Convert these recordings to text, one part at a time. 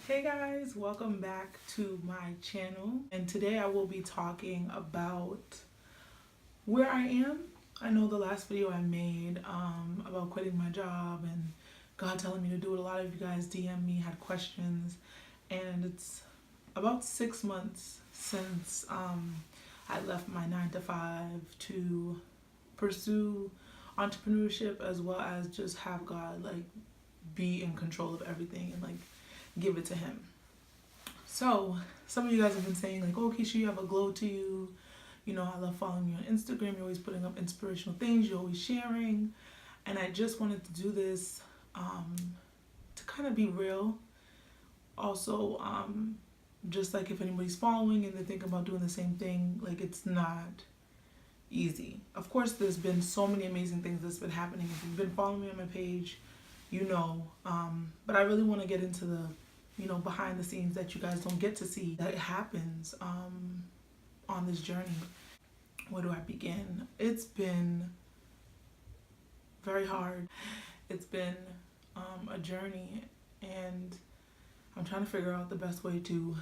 Hey guys, welcome back to my channel, and today I will be talking about where I am. I know the last video I made about quitting my job and God telling me to do it, a lot of you guys DM me, had questions, and it's about 6 months since I left my 9 to 5 to pursue entrepreneurship, as well as just have God be in control of everything and give it to him. So some of you guys have been saying oh, Keisha, you have a glow to you. You know, I love following you on Instagram. You're always putting up inspirational things. You're always sharing. And I just wanted to do this to kind of be real. Also, just if anybody's following and they're thinking about doing the same thing, it's not easy. Of course, there's been so many amazing things that's been happening. If you've been following me on my page, you know. But I really want to get into the behind the scenes that you guys don't get to see that happens on this journey. Where do I begin? It's been very hard. It's been a journey, and I'm trying to figure out the best way to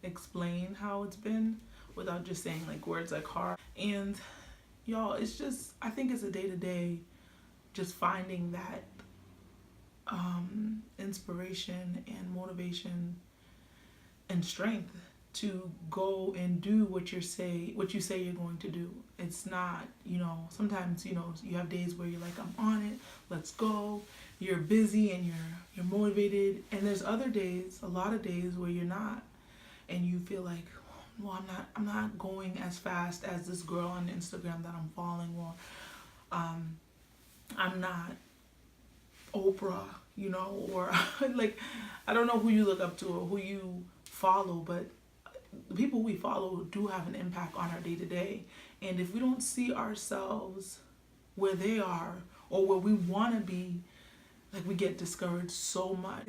explain how it's been without just saying words like hard. And y'all, it's just, I think it's a day-to-day just finding that inspiration and motivation and strength to go and do what you say you're going to do. It's not, sometimes, you have days where you're I'm on it, let's go. You're busy and you're motivated. And there's other days, a lot of days where you're not, and you feel well, I'm not going as fast as this girl on Instagram that I'm following, or I'm not Oprah, or I don't know who you look up to or who you follow, but the people we follow do have an impact on our day-to-day. And if we don't see ourselves where they are or where we want to be, we get discouraged so much.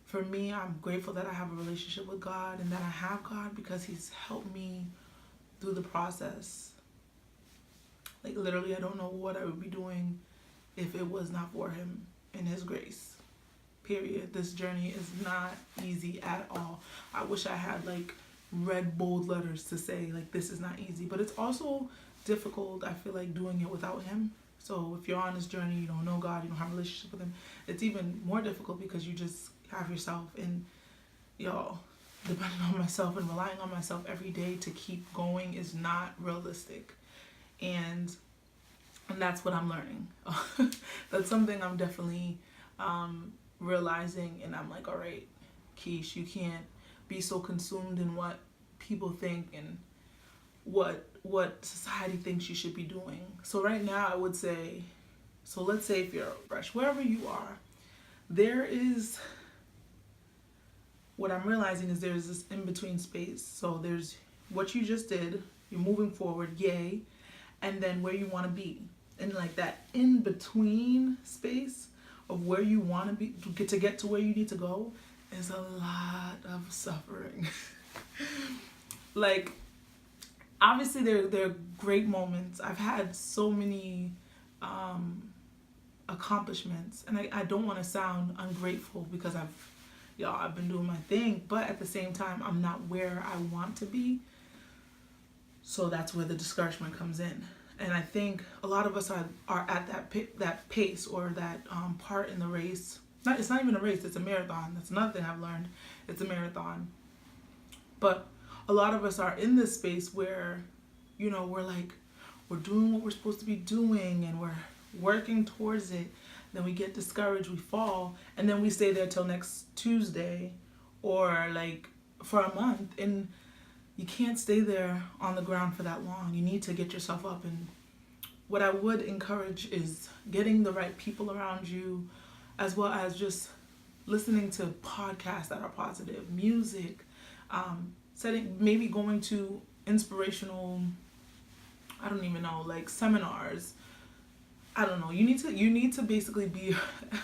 For me, I'm grateful that I have a relationship with God and that I have God, because he's helped me through the process. Literally, I don't know what I would be doing if it was not for him and his grace. Period. This journey is not easy at all. I wish I had red bold letters to say this is not easy, but it's also difficult, I feel doing it without him. So if you're on this journey, you don't know God, you don't have a relationship with him, it's even more difficult because you just have yourself. And y'all, depending on myself and relying on myself every day to keep going is not realistic. And that's what I'm learning. That's something I'm definitely realizing, and I'm all right, Keish, you can't be so consumed in what people think and what society thinks you should be doing. So right now I would say, so let's say if you're fresh, wherever you are, there is, what I'm realizing is there's this in-between space. So there's what you just did, you're moving forward, yay, and then where you want to be. And that in-between space of where you want to be to get to where you need to go is a lot of suffering. Obviously there are great moments. I've had so many accomplishments, and I don't want to sound ungrateful because I've been doing my thing, but at the same time I'm not where I want to be. So that's where the discouragement comes in. And I think a lot of us are at that pace or that part in the race. It's not even a race, it's a marathon. That's another thing I've learned. It's a marathon. But a lot of us are in this space where, we're doing what we're supposed to be doing and we're working towards it. Then we get discouraged, we fall, and then we stay there till next Tuesday or for a month. And you can't stay there on the ground for that long. You need to get yourself up. And what I would encourage is getting the right people around you, as well as just listening to podcasts that are positive, music, maybe going to inspirational, I don't even know, seminars. I don't know. You need to basically be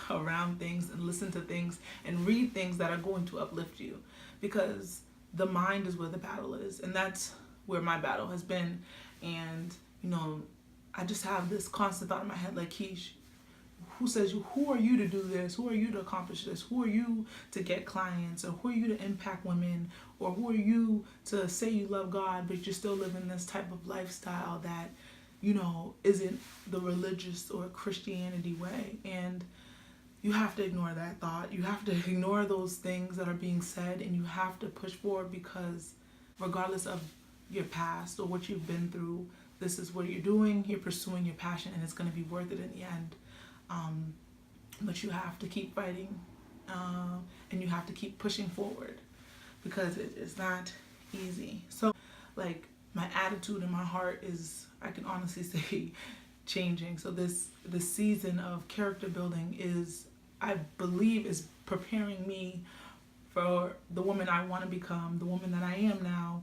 around things and listen to things and read things that are going to uplift you, because the mind is where the battle is, and that's where my battle has been. And I just have this constant thought in my head Keish, who says you, who are you to do this? Who are you to accomplish this? Who are you to get clients? Or who are you to impact women? Or who are you to say you love God, but you're still living this type of lifestyle that, you know, isn't the religious or Christianity way? And you have to ignore that thought. You have to ignore those things that are being said, and you have to push forward, because regardless of your past or what you've been through, this is what you're doing. You're pursuing your passion, and it's going to be worth it in the end. But you have to keep fighting, and you have to keep pushing forward, because it's not easy. So, like, my attitude and my heart is, I can honestly say, changing. So this season of character building is, I believe, is preparing me for the woman I want to become, the woman that I am now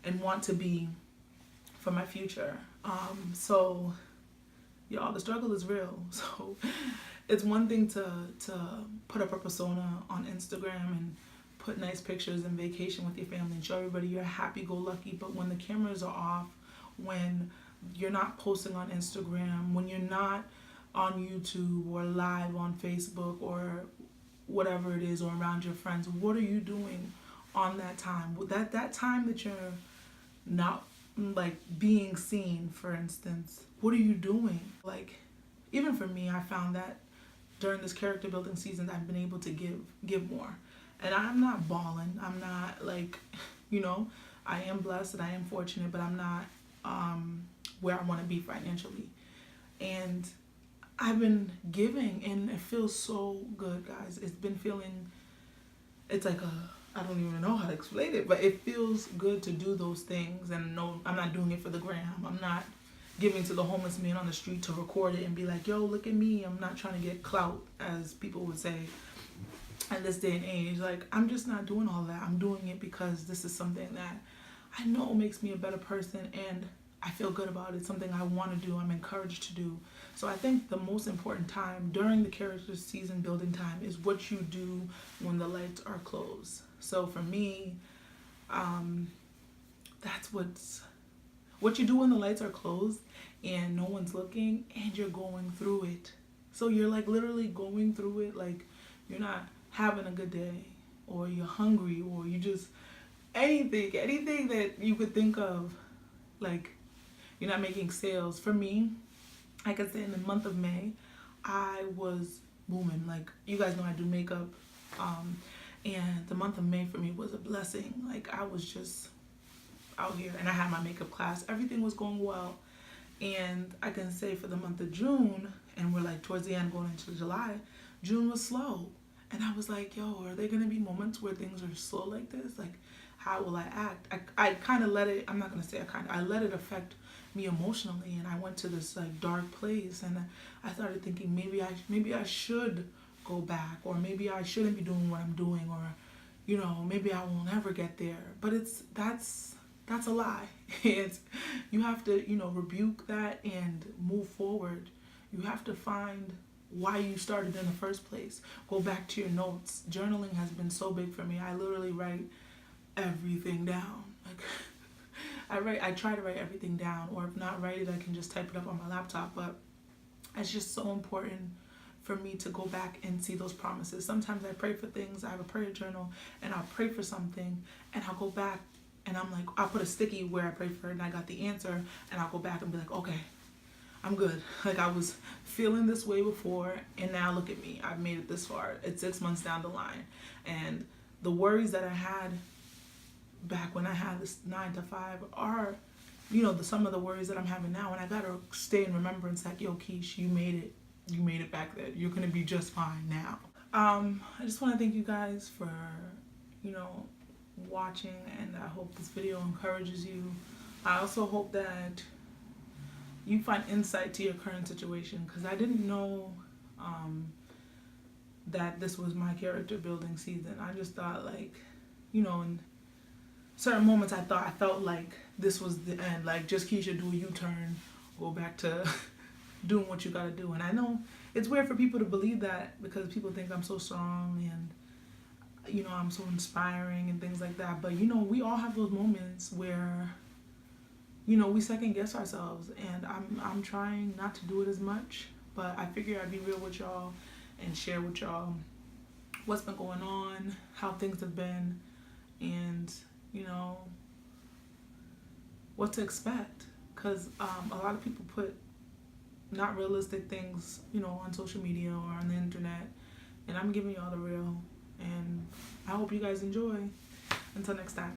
and want to be for my future. So y'all, the struggle is real. So it's one thing to put up a persona on Instagram and put nice pictures and vacation with your family and show everybody you're happy-go-lucky, but when the cameras are off, when you're not posting on Instagram, when you're not on YouTube or live on Facebook or whatever it is, or around your friends, what are you doing on that time? That time that you're not, like, being seen, for instance, what are you doing? Like, even for me, I found that during this character building season, I've been able to give more. And I'm not balling. I'm not, like, you know, I am blessed and I am fortunate, but I'm not where I want to be financially. And I've been giving, and it feels so good, guys. It's been feeling, it's like I don't even know how to explain it, but it feels good to do those things. And no, I'm not doing it for the gram. I'm not giving to the homeless man on the street to record it and be like, yo, look at me. I'm not trying to get clout, as people would say at this day and age. Like, I'm just not doing all that. I'm doing it because this is something that I know makes me a better person, and I feel good about it. It's something I want to do. I'm encouraged to do. So I think the most important time during the character season building time is what you do when the lights are closed. So for me, that's what you do when the lights are closed and no one's looking and you're going through it. So you're, like, literally going through it. Like, you're not having a good day, or you're hungry, or you just, anything that you could think of. Like, you're not making sales. For me, I could say in the month of May, I was booming. Like, you guys know I do makeup, and the month of May for me was a blessing. Like, I was just out here, and I had my makeup class. Everything was going well. And I can say for the month of June, and we're, like, towards the end going into July, June was slow. And I was like, yo, are there going to be moments where things are slow like this? Like, how will I act? I kind of let it, I'm not going to say I let it affect me emotionally, and I went to this, like, dark place, and I started thinking maybe I should go back, or maybe I shouldn't be doing what I'm doing, or, you know, maybe I will never get there. But that's a lie. You have to, you know, rebuke that and move forward. You have to find why you started in the first place. Go back to your notes. Journaling has been so big for me. I literally write everything down. Like, I try to write everything down, or if not write it, I can just type it up on my laptop. But it's just so important for me to go back and see those promises. Sometimes I pray for things. I have a prayer journal, and I'll pray for something, and I'll go back, and I'm like, I'll put a sticky where I prayed for it, and I got the answer, and I'll go back and be like, okay, I'm good. Like, I was feeling this way before, and now look at me. I've made it this far. It's 6 months down the line. And the worries that I had back when I had this 9 to 5 are, you know, some of the worries that I'm having now. And I gotta stay in remembrance, like, yo, Keish, you made it. You made it back then. You're gonna be just fine now. I just want to thank you guys for, you know, watching, and I hope this video encourages you. I also hope that you find insight to your current situation, because I didn't know that this was my character building season. I just thought, like, you know, in certain moments I felt like this was the end. Like, just Keisha, do a U-turn, go back to doing what you gotta do. And I know it's weird for people to believe that, because people think I'm so strong and, you know, I'm so inspiring and things like that. But, you know, we all have those moments where, you know, we second guess ourselves, and I'm trying not to do it as much. but I figured I'd be real with y'all and share with y'all what's been going on, how things have been, and what to expect. Because a lot of people put not realistic things, on social media or on the internet, and I'm giving y'all the real. And I hope you guys enjoy. Until next time.